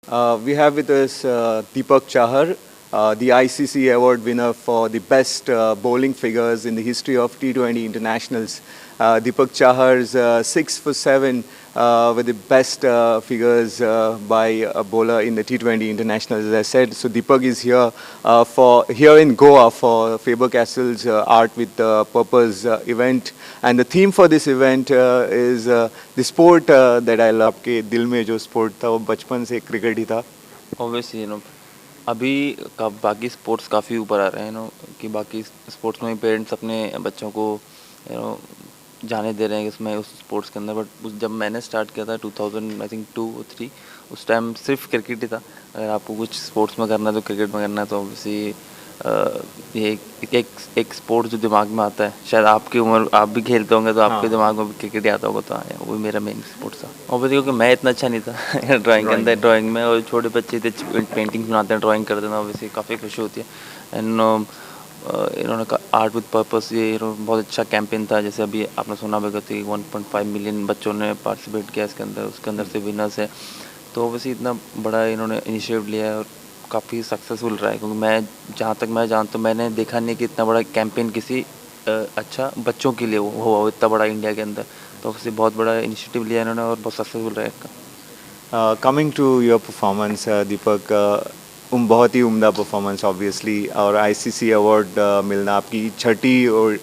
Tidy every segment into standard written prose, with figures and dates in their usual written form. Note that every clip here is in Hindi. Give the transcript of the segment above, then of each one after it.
We have with us Deepak Chahar, the ICC award winner for the best bowling figures in the history of T20 internationals. Deepak Chahar's 6 for 7 with the best figures by a bowler in the T20 internationals, as I said. So Deepak is here in Goa for Faber-Castell's Art with Purpose event, and the theme for this event is the sport that I love. आपके दिल में जो स्पोर्ट था वो बचपन से क्रिकेट ही था. ऑब्वियसली अभी बाकी स्पोर्ट्स काफ़ी ऊपर आ रहे हैं कि बाकी स्पोर्ट्स में पेरेंट्स अपने बच्चों को जाने दे रहे हैं कि उसमें उस स्पोर्ट्स के अंदर. बट जब मैंने स्टार्ट किया था 2000 आई थिंक 2 3, उस टाइम सिर्फ क्रिकेट ही था. अगर आपको कुछ स्पोर्ट्स में करना है तो क्रिकेट में करना है. तो ऑब्वियसली ये एक स्पोर्ट जो दिमाग में आता है, शायद आपकी उम्र आप भी खेलते होंगे तो आपके दिमाग में भी क्रिकेट ही आता होगा. तो हाँ, वो मेरा मेन स्पोर्ट था. ऑब्वियसली क्योंकि मैं इतना अच्छा नहीं था ड्राइंग के अंदर. ड्राइंग में और छोटे बच्चे थे, पेंटिंग्स बनाते हैं, ड्राइंग करते हैं. ऑब्वियसली काफ़ी खुशी होती है. एंड इन्होंने कहा आर्ट विद पर्पस, ये बहुत अच्छा कैंपेन था. जैसे अभी आपने सुना होगा कि 1.5 मिलियन बच्चों ने पार्टिसिपेट किया इसके अंदर, उसके अंदर से विनर्स है. तो ऑब्वियसली इतना बड़ा इन्होंने इनिशिएटिव लिया है और काफ़ी सक्सेसफुल रहा है. क्योंकि मैं जहाँ तक मैं जानता हूँ, मैंने देखा नहीं कि इतना बड़ा कैंपेन किसी अच्छा बच्चों के लिए हुआ इतना बड़ा इंडिया के अंदर. तो ऑब्वियसली बहुत बड़ा इनिशिएटिव लिया इन्होंने और बहुत सक्सेसफुल रहा इसका. कमिंग टू योर परफॉर्मेंस दीपक, बहुत ही उम्दा परफॉर्मेंस ऑब्वियसली, और आईसीसी अवार्ड मिलना आपकी छठी और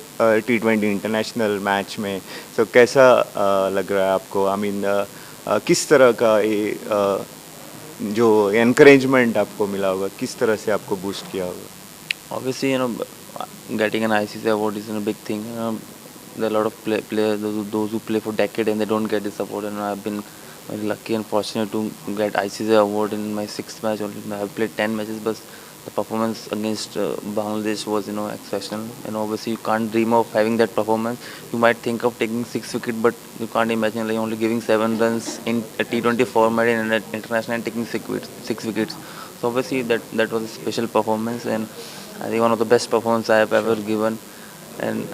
T20 इंटरनेशनल मैच में. तो कैसा लग रहा है आपको? आई मीन किस तरह का ये जो एनकरेजमेंट आपको मिला होगा, किस तरह से आपको बूस्ट किया होगा? Obviously, getting an ICC award is a big thing. There are a lot of players, those who play for decades and they don't get this award. And I've been very lucky and fortunate to get ICC award in my sixth match only. I've played 10 matches, but the performance against Bangladesh was, exceptional. And obviously, you can't dream of having that performance. You might think of taking 6 wickets, but you can't imagine like only giving 7 runs in a T20 format in an international and taking 6 wickets. So obviously, that was a special performance, and I think one of the best performances I have ever given. And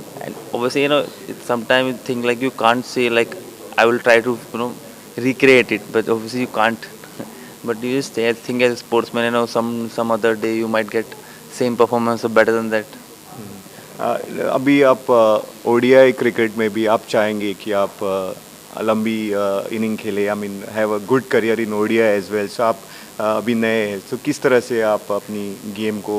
obviously, sometimes you think like you can't say like I will try to recreate it, but obviously you can't. But you just think as a sportsman, some other day you might get same performance or better than that. अभी आप ओडीआई क्रिकेट में भी आप चाहेंगे कि आप लंबी इनिंग खेले, I mean have a good career in ODI as well. So आप अभी नए हैं, तो किस तरह से आप अपनी गेम को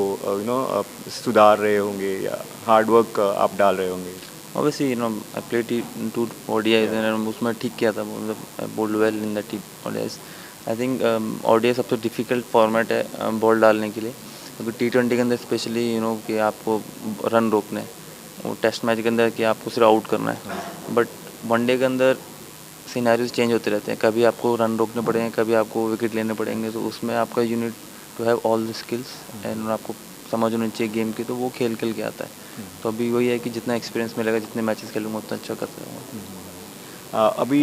सुधार रहे होंगे या हार्ड वर्क आप डाल रहे होंगे? Obviously, I played two ODIs and उसमें ठीक किया था. I bowled well in the ODIs. I think ODI सबसे डिफ़िकल्ट फॉर्मेट है बॉल डालने के लिए. क्योंकि T20 के अंदर स्पेशली कि आपको रन रोकने हैं. वो टेस्ट मैच के अंदर कि आपको सिर्फ आउट करना है. बट वनडे के अंदर सिनेरियोज चेंज होते रहते हैं. कभी आपको रन रोकने पड़ेंगे, कभी आपको विकेट लेने पड़ेंगे. तो उसमें आपका unit to have all the skills and आपको समझ होनी चाहिए गेम की. तो वो खेल के आता है. तो अभी वही है कि जितना एक्सपीरियंस मिलेगा, जितने मैचेस खेलूंगा उतना अच्छा कर सकूँगा. अभी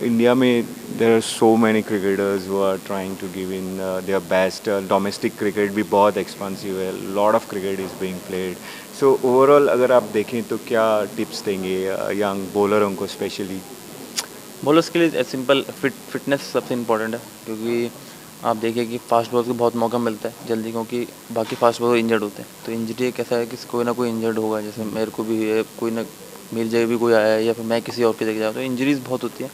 इंडिया में there are so many cricketers who are trying to give in their best. Domestic cricket भी बहुत एक्सपेंसिव है, lot of cricket is being played. So overall अगर आप देखें तो क्या टिप्स देंगे यंग बॉलरों को स्पेशली? बॉलर्स के लिए सिंपल फिटनेस सबसे इम्पोर्टेंट है. क्योंकि आप देखिए कि फास्ट बॉलर को बहुत मौका मिलता है जल्दी, क्योंकि बाकी फास्ट बॉलर इंजर्ड होते हैं. तो इंजरी एक ऐसा है कि कोई ना कोई इंजर्ड होगा. जैसे मेरे को भी है, कोई ना मेरी जगह भी कोई आया है या फिर मैं किसी और की जगह जाऊँ, तो इंजरीज बहुत होती है.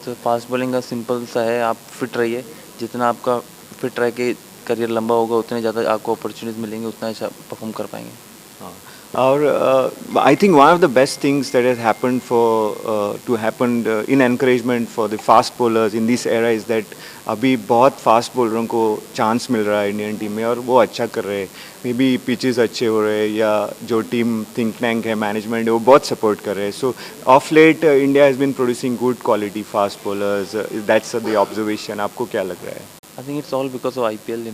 तो फास्ट बॉलिंग का सिंपल सा है, आप फिट रहिए. जितना आपका फिट रह के करियर लंबा होगा, उतने ज़्यादा आपको अपॉर्चुनिटीज़ मिलेंगे, उतना अच्छा परफॉर्म कर पाएंगे. और I think one of the best things that has happened for to happen in encouragement for the fast bowlers in this era is that अभी बहुत फास्ट बॉलरों को चांस मिल रहा है इंडियन टीम में, और वो अच्छा कर रहे हैं. मे बी पिचेस अच्छे हो रहे हैं या जो टीम थिंक टैंक है, मैनेजमेंट है, वो बहुत सपोर्ट कर रहे हैं. So of late India has been producing good quality fast bowlers. That's the observation. आपको क्या लग रहा है? I think it's all because of IPL.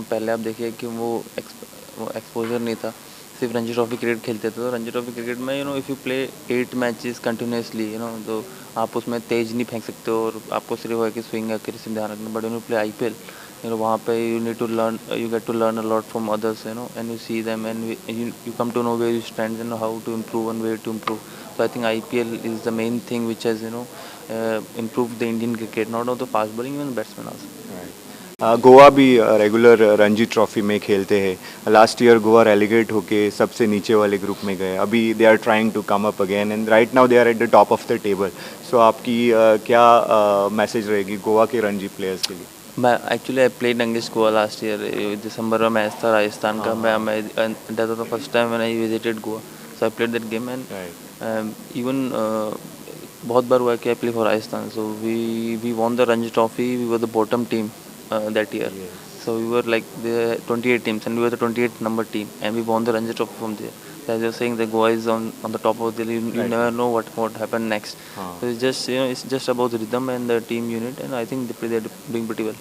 पहले आप देखिए कि वो एक्सपोजर नहीं था. सिर्फ रणजी ट्रॉफी क्रिकेट खेलते थे. तो रणजी ट्रॉफी क्रिकेट में if you play 8 matches continuously, तो आप उसमें तेज नहीं फेंक सकते हो और आपको सिर्फ है कि स्विंग एक्यूरेसी में ध्यान रखना. बट यू प्ले IPL, वहाँ पे you need to learn, you get to learn a lot from others, and you see them and you come to know where you stand and how to improve and where to improve. So I think IPL is the main thing which has improved the Indian cricket, not only the fast bowling, even the batsmen also. Goa भी रेगुलर रणजी ट्रॉफी में खेलते हैं. लास्ट ईयर गोवा रेलीगेट होके सबसे नीचे वाले ग्रुप में गए. अभी they are trying to come up again and right now they are at the top of the table. So आपकी क्या मैसेज रहेगी गोवा के रणजी प्लेयर्स के लिए? मैं actually I played against Goa last year. दिसंबर में मैच था राजस्थान का. मैं that was the first time when I visited Goa. So I played that game and even बहुत बार हुआ कि I play for Rajasthan. So we won the Ranji trophy. We were the bottom team that year. Yes. So we were like the 28 teams and we were the 28th number team and we won the Ranji Trophy from there. So as you're saying, the Goa is on the top of the league. You Right. never know what happened next. So it's just about the rhythm and the team unit, and I think they're doing pretty well.